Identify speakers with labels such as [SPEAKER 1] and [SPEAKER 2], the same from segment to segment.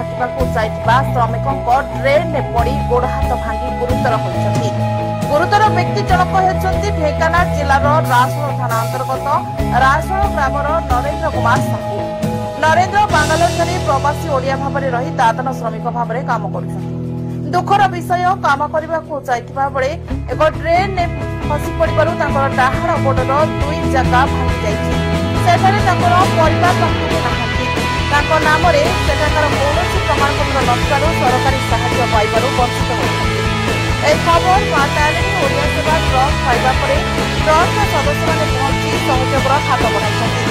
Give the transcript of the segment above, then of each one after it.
[SPEAKER 1] ଡାକିବାକୁ ଯାଇଥିବା ଶ୍ରମିକଙ୍କ ଟ୍ରେନ୍ରେ ପଡ଼ି ଗୋଡ଼ ହାତ ଭାଙ୍ଗି ଗୁରୁତର ହୋଇଛନ୍ତି। ଗୁରୁତର ବ୍ୟକ୍ତି ଜଣକ ହେଉଛନ୍ତି ଢେଙ୍କାନାଳ ଜିଲ୍ଲାର ରାସୋଳ ଥାନା ଅନ୍ତର୍ଗତ ରାସୋଳ ଗ୍ରାମର ନରେନ୍ଦ୍ର କୁମାର ସାହୁ। ନରେନ୍ଦ୍ର ବାଙ୍ଗାଲୋରଠାରେ ପ୍ରବାସୀ ଓଡ଼ିଆ ଭାବରେ ରହି ଦାଦନ ଶ୍ରମିକ ଭାବରେ କାମ କରୁଛନ୍ତି। ଦୁଃଖର ବିଷୟ, କାମ କରିବାକୁ ଯାଇଥିବା ବେଳେ ଏକ ଟ୍ରେନ୍ରେ ଖସି ପଡ଼ିବାରୁ ତାଙ୍କର ଡାହାଣ ଗୋଡ଼ର 2 ଜାଗା ଭାଙ୍ଗି ଯାଇଛି। ସେଠାରେ ତାଙ୍କର ପରିବାର ପାଖରେ ନାହାନ୍ତି। ତାଙ୍କ ନାମରେ ସେଠାକାର କୌଣସି ପ୍ରମାଣପତ୍ର ନଥିବାରୁ ସରକାରୀ ସାହାଯ୍ୟ ପାଇବାରୁ ବଞ୍ଚିତ ହୋଇଛନ୍ତି। ଏହି ଖବର ମା ତାରିଣୀ ଓଡ଼ିଆ ସେବା ଟ୍ରଷ୍ଟ ପାଇବା ପରେ ଟ୍ରଷ୍ଟର ସଦସ୍ୟମାନେ ପହଞ୍ଚି ସହଯୋଗର ହାତ ବଢ଼ାଇଛନ୍ତି।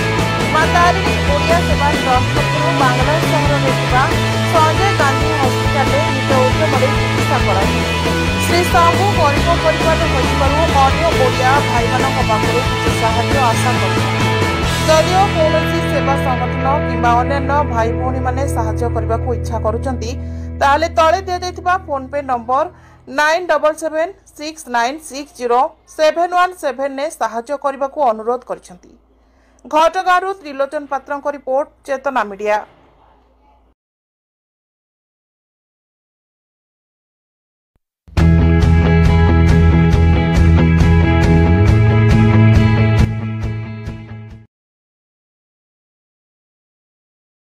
[SPEAKER 1] ମା ତାରିଣୀ ଓଡ଼ିଆ ସେବା ଟ୍ରଷ୍ଟ ପକ୍ଷରୁ ବାଙ୍ଗାଲୋର ସହରରେ ଥିବା ସଞ୍ଜୟ ଗାନ୍ଧୀ ହସ୍ପିଟାଲରେ ନିଜ ଉଦ୍ୟମରେ ଚିକିତ୍ସା କରାଯାଇଛି। ଶ୍ରୀ ସାହୁ ଗରିବ ପରିବାର ହୋଇଥିବାରୁ ଅନ୍ୟ ଓଡ଼ିଆ ଭାଇମାନଙ୍କ ପାଖରୁ କିଛି ସାହାଯ୍ୟ ଆଶା କରୁଛନ୍ତି। ଯଦିଓ କୌଣସି ସେବା ସଂଗଠନ କିମ୍ବା ଅନ୍ୟାନ୍ୟ ଭାଇ ଭଉଣୀମାନେ ସାହାଯ୍ୟ କରିବାକୁ ଇଚ୍ଛା କରୁଛନ୍ତି, ତାହେଲେ ତଳେ ଦିଆଯାଇଥିବା ଫୋନ୍ପେ ନମ୍ବର 9776960717ରେ ସାହାଯ୍ୟ କରିବାକୁ ଅନୁରୋଧ କରିଛନ୍ତି। ଘଟଗାଁରୁ ତ୍ରିଲୋଚନ ପାତ୍ରଙ୍କ ରିପୋର୍ଟ, ଚେତନା ମିଡିଆ।